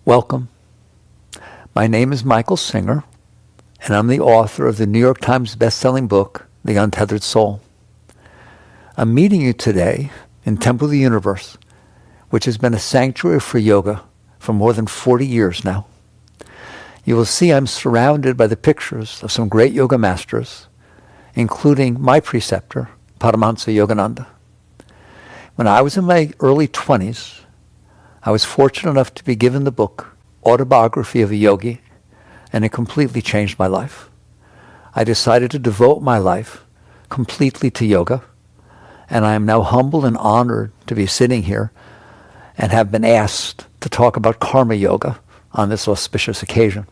Welcome. My name is Michael Singer, and I'm the author of the New York Times best-selling book, The Untethered Soul. I'm meeting you today in Temple of the Universe, which has been a sanctuary for yoga for more than 40 years now. You will see I'm surrounded by the pictures of some great yoga masters, including my preceptor, Paramahansa Yogananda. When I was in my early 20s, I was fortunate enough to be given the book, Autobiography of a Yogi, and it completely changed my life. I decided to devote my life completely to yoga, and I am now humbled and honored to be sitting here and have been asked to talk about karma yoga on this auspicious occasion.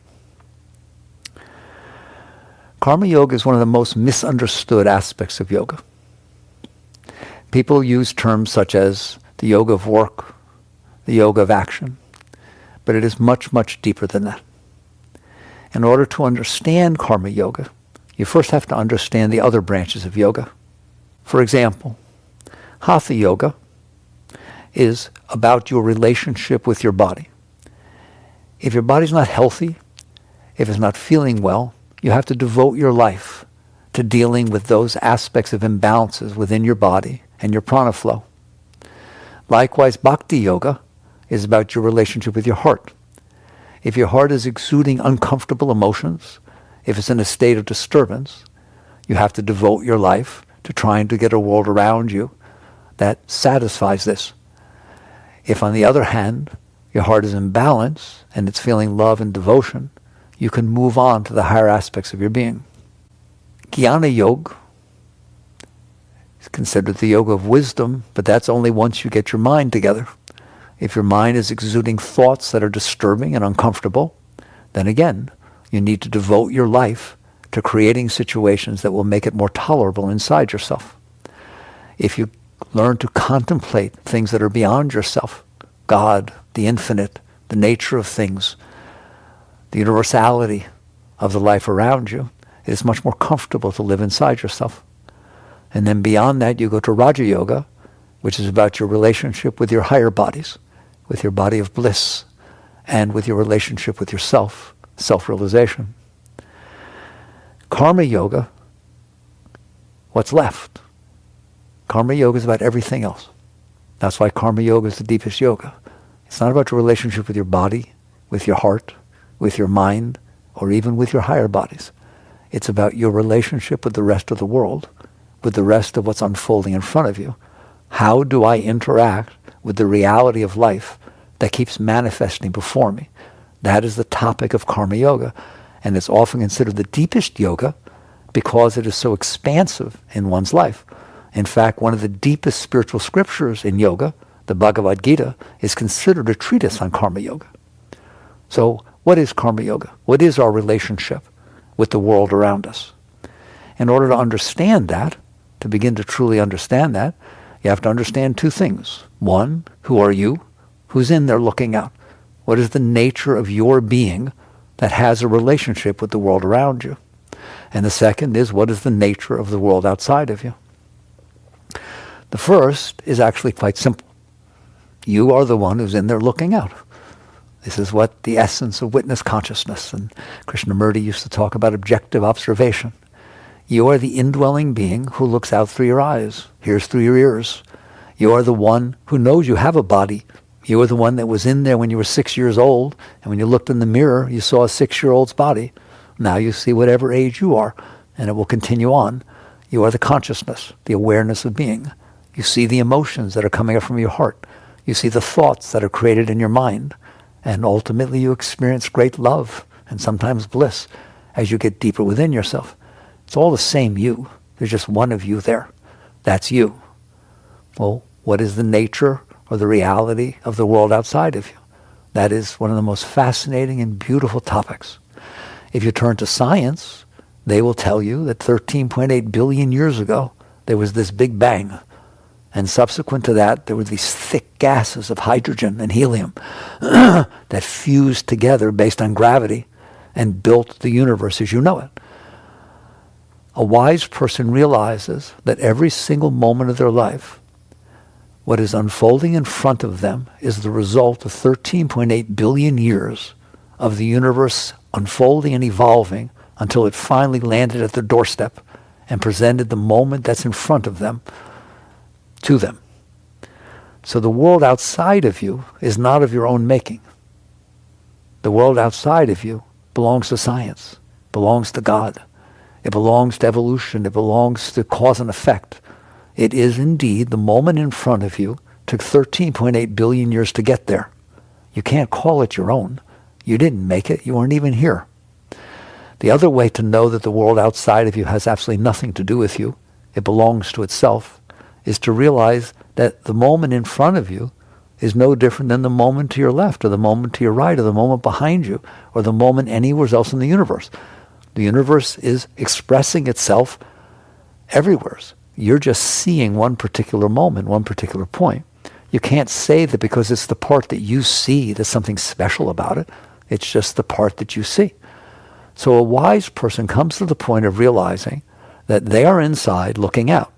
Karma yoga is one of the most misunderstood aspects of yoga. People use terms such as the yoga of work, the yoga of action, but it is much, much deeper than that. In order to understand karma yoga, you first have to understand the other branches of yoga. For example, hatha yoga is about your relationship with your body. If your body's not healthy, if it's not feeling well, you have to devote your life to dealing with those aspects of imbalances within your body and your prana flow. Likewise, bhakti yoga is about your relationship with your heart. If your heart is exuding uncomfortable emotions, if it's in a state of disturbance, you have to devote your life to trying to get a world around you that satisfies this. If, on the other hand, your heart is in balance and it's feeling love and devotion, you can move on to the higher aspects of your being. Jnana yoga is considered the yoga of wisdom, but that's only once you get your mind together. If your mind is exuding thoughts that are disturbing and uncomfortable, then again, you need to devote your life to creating situations that will make it more tolerable inside yourself. If you learn to contemplate things that are beyond yourself, God, the infinite, the nature of things, the universality of the life around you, it is much more comfortable to live inside yourself. And then beyond that, you go to Raja Yoga, which is about your relationship with your higher bodies, with your body of bliss, and with your relationship with yourself, self-realization. Karma yoga, what's left? Karma yoga is about everything else. That's why karma yoga is the deepest yoga. It's not about your relationship with your body, with your heart, with your mind, or even with your higher bodies. It's about your relationship with the rest of the world, with the rest of what's unfolding in front of you. How do I interact with the reality of life that keeps manifesting before me? That is the topic of karma yoga, and it's often considered the deepest yoga because it is so expansive in one's life. In fact, one of the deepest spiritual scriptures in yoga, the Bhagavad Gita, is considered a treatise on karma yoga. So what is karma yoga? What is our relationship with the world around us? In order to understand that, to begin to truly understand that, you have to understand two things. One, who are you? Who's in there looking out? What is the nature of your being that has a relationship with the world around you? And the second is, what is the nature of the world outside of you? The first is actually quite simple. You are the one who's in there looking out. This is what the essence of witness consciousness, and Krishnamurti used to talk about objective observation. You are the indwelling being who looks out through your eyes, hears through your ears. You are the one who knows you have a body. You are the one that was in there when you were 6 years old, and when you looked in the mirror, you saw a 6-year-old's body. Now you see whatever age you are, and it will continue on. You are the consciousness, the awareness of being. You see the emotions that are coming up from your heart. You see the thoughts that are created in your mind. And ultimately you experience great love and sometimes bliss as you get deeper within yourself. It's all the same you. There's just one of you there. That's you. Well, what is the nature or the reality of the world outside of you? That is one of the most fascinating and beautiful topics. If you turn to science, they will tell you that 13.8 billion years ago, there was this big bang. And subsequent to that, there were these thick gases of hydrogen and helium that fused together based on gravity and built the universe as you know it. A wise person realizes that every single moment of their life, What is unfolding in front of them is the result of 13.8 billion years of the universe unfolding and evolving until it finally landed at their doorstep and presented the moment that's in front of them to them. So the world outside of you is not of your own making. The world outside of you belongs to science, belongs to God. It belongs to evolution. It belongs to cause and effect. It is indeed the moment in front of you. Took 13.8 billion years to get there. You can't call it your own. You didn't make it. You weren't even here. The other way to know that the world outside of you has absolutely nothing to do with you, it belongs to itself, is to realize that the moment in front of you is no different than the moment to your left, or the moment to your right, or the moment behind you, or the moment anywhere else in the universe. The universe is expressing itself everywhere. You're just seeing one particular moment, one particular point. You can't say that because it's the part that you see there's something special about it. It's just the part that you see. So a wise person comes to the point of realizing that they are inside looking out.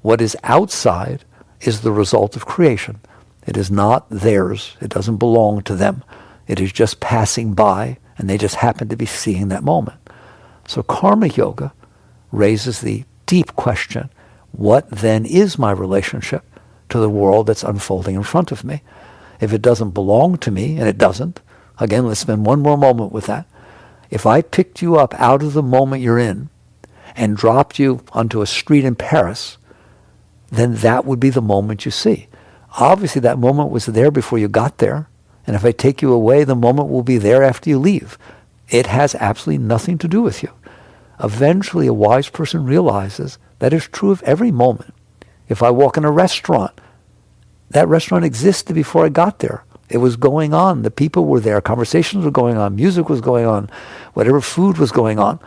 What is outside is the result of creation. It is not theirs. It doesn't belong to them. It is just passing by, and they just happen to be seeing that moment. So karma yoga raises the deep question, what then is my relationship to the world that's unfolding in front of me? If it doesn't belong to me, and it doesn't, again, let's spend one more moment with that. If I picked you up out of the moment you're in and dropped you onto a street in Paris, then that would be the moment you see. Obviously, that moment was there before you got there. And if I take you away, the moment will be there after you leave. It has absolutely nothing to do with you. Eventually, a wise person realizes that is true of every moment. If I walk in a restaurant, that restaurant existed before I got there. It was going on. The people were there. Conversations were going on. Music was going on. Whatever food was going on.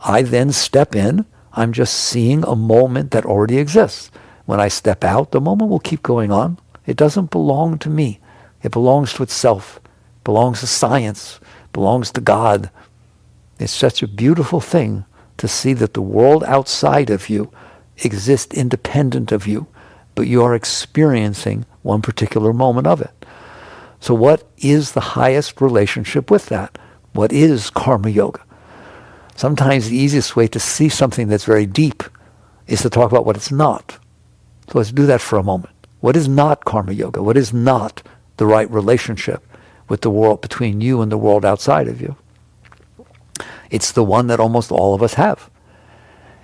I then step in. I'm just seeing a moment that already exists. When I step out, the moment will keep going on. It doesn't belong to me. It belongs to itself. It belongs to science. It belongs to God. It's such a beautiful thing to see that the world outside of you exists independent of you, but you are experiencing one particular moment of it. So what is the highest relationship with that? What is karma yoga? Sometimes the easiest way to see something that's very deep is to talk about what it's not. So let's do that for a moment. What is not karma yoga? What is not the right relationship with the world, between you and the world outside of you? It's the one that almost all of us have.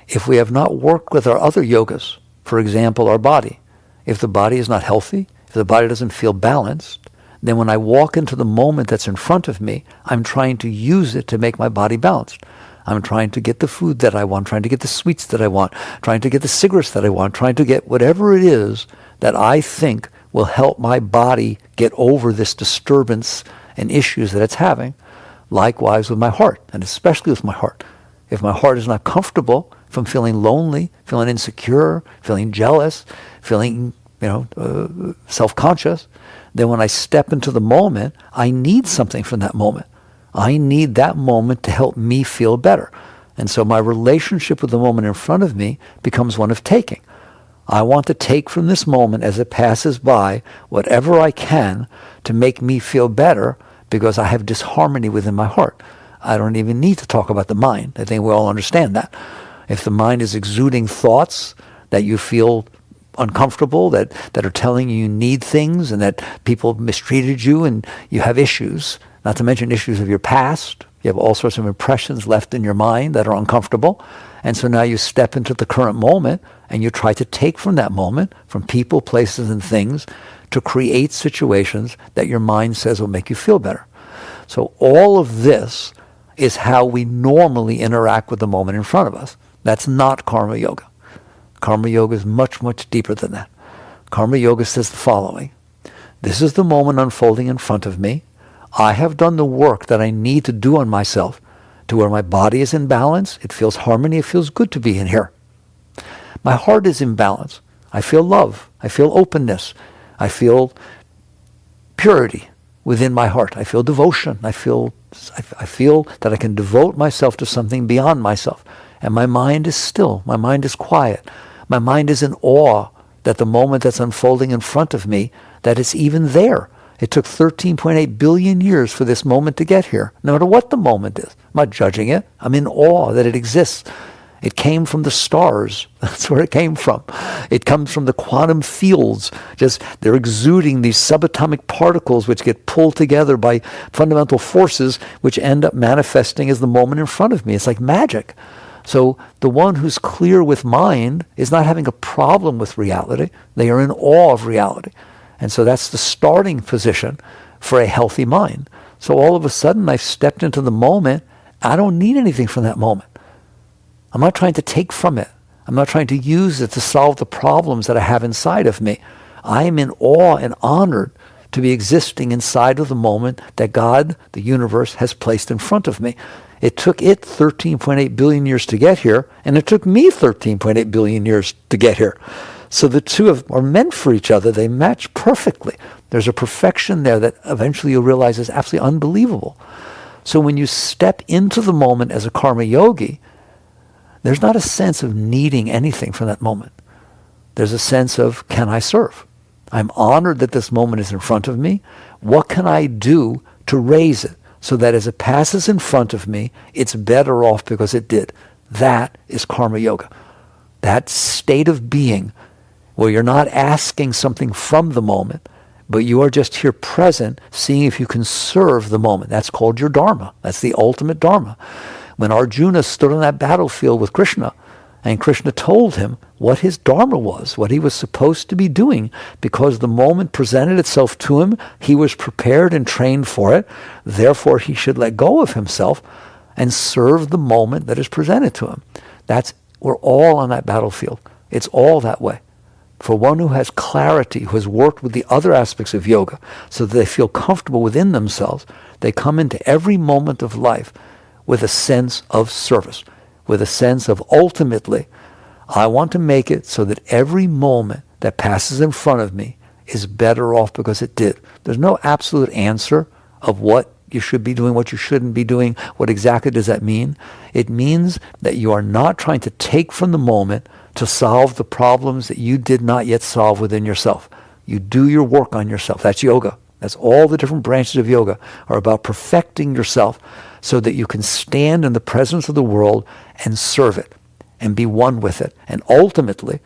If we have not worked with our other yogas, for example, our body, if the body is not healthy, if the body doesn't feel balanced, then when I walk into the moment that's in front of me, I'm trying to use it to make my body balanced. I'm trying to get the food that I want, trying to get the sweets that I want, trying to get the cigarettes that I want, trying to get whatever it is that I think will help my body get over this disturbance and issues that it's having. Likewise with my heart, and especially with my heart. If my heart is not comfortable, if I'm feeling lonely, feeling insecure, feeling jealous, feeling self-conscious, then when I step into the moment, I need something from that moment. I need that moment to help me feel better. And so my relationship with the moment in front of me becomes one of taking. I want to take from this moment as it passes by whatever I can to make me feel better because I have disharmony within my heart. I don't even need to talk about the mind. I think we all understand that. If the mind is exuding thoughts that you feel uncomfortable, that are telling you need things and that people mistreated you and you have issues, not to mention issues of your past. You have all sorts of impressions left in your mind that are uncomfortable. And so now you step into the current moment and you try to take from that moment, from people, places, and things, to create situations that your mind says will make you feel better. So all of this is how we normally interact with the moment in front of us. That's not karma yoga. Karma yoga is much, much deeper than that. Karma yoga says the following: this is the moment unfolding in front of me. I have done the work that I need to do on myself to where my body is in balance. It feels harmony. It feels good to be in here. My heart is in balance. I feel love. I feel openness. I feel purity within my heart. I feel devotion. I feel that I can devote myself to something beyond myself. And my mind is still. My mind is quiet. My mind is in awe that the moment that's unfolding in front of me, that it's even there. It took 13.8 billion years for this moment to get here, no matter what the moment is. I'm not judging it. I'm in awe that it exists. It came from the stars. That's where it came from. It comes from the quantum fields. Just they're exuding these subatomic particles which get pulled together by fundamental forces which end up manifesting as the moment in front of me. It's like magic. So the one who's clear with mind is not having a problem with reality. They are in awe of reality. And so that's the starting position for a healthy mind. So all of a sudden I've stepped into the moment. I don't need anything from that moment. I'm not trying to take from it. I'm not trying to use it to solve the problems that I have inside of me. I am in awe and honored to be existing inside of the moment that God, the universe, has placed in front of me. It took it 13.8 billion years to get here, and it took me 13.8 billion years to get here. So the two are meant for each other. They match perfectly. There's a perfection there that eventually you'll realize is absolutely unbelievable. So when you step into the moment as a karma yogi, there's not a sense of needing anything from that moment. There's a sense of, can I serve? I'm honored that this moment is in front of me. What can I do to raise it so that as it passes in front of me, it's better off because it did? That is karma yoga. That state of being where you're not asking something from the moment, but you are just here present, seeing if you can serve the moment. That's called your dharma. That's the ultimate dharma. When Arjuna stood on that battlefield with Krishna, and Krishna told him what his dharma was, what he was supposed to be doing, because the moment presented itself to him, he was prepared and trained for it. Therefore, he should let go of himself and serve the moment that is presented to him. We're all on that battlefield. It's all that way. For one who has clarity, who has worked with the other aspects of yoga, so that they feel comfortable within themselves, they come into every moment of life with a sense of service, with a sense of ultimately, I want to make it so that every moment that passes in front of me is better off because it did. There's no absolute answer of what you should be doing, what you shouldn't be doing. What exactly does that mean? It means that you are not trying to take from the moment to solve the problems that you did not yet solve within yourself. You do your work on yourself. That's yoga. That's all the different branches of yoga are about perfecting yourself so that you can stand in the presence of the world and serve it and be one with it. And ultimately,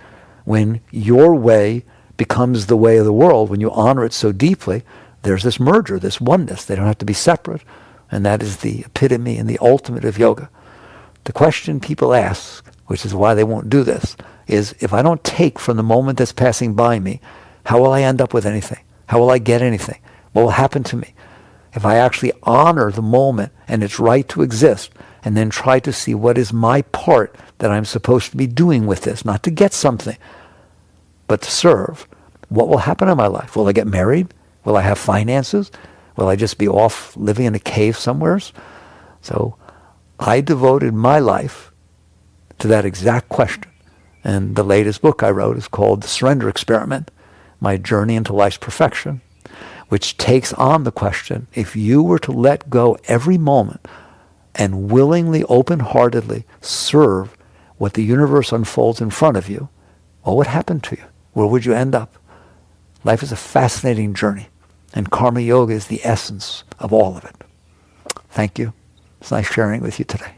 when your way becomes the way of the world, when you honor it so deeply, there's this merger, this oneness. They don't have to be separate. And that is the epitome and the ultimate of yoga. The question people ask, which is why they won't do this, is if I don't take from the moment that's passing by me, how will I end up with anything? How will I get anything? What will happen to me? If I actually honor the moment and its right to exist, and then try to see what is my part that I'm supposed to be doing with this, not to get something, but to serve, what will happen in my life? Will I get married? Will I have finances? Will I just be off living in a cave somewhere? So I devoted my life to that exact question. And the latest book I wrote is called The Surrender Experiment, My Journey into Life's Perfection, which takes on the question, if you were to let go every moment and willingly, open-heartedly serve what the universe unfolds in front of you, what would happen to you? Where would you end up? Life is a fascinating journey, and karma yoga is the essence of all of it. Thank you. It's nice sharing with you today.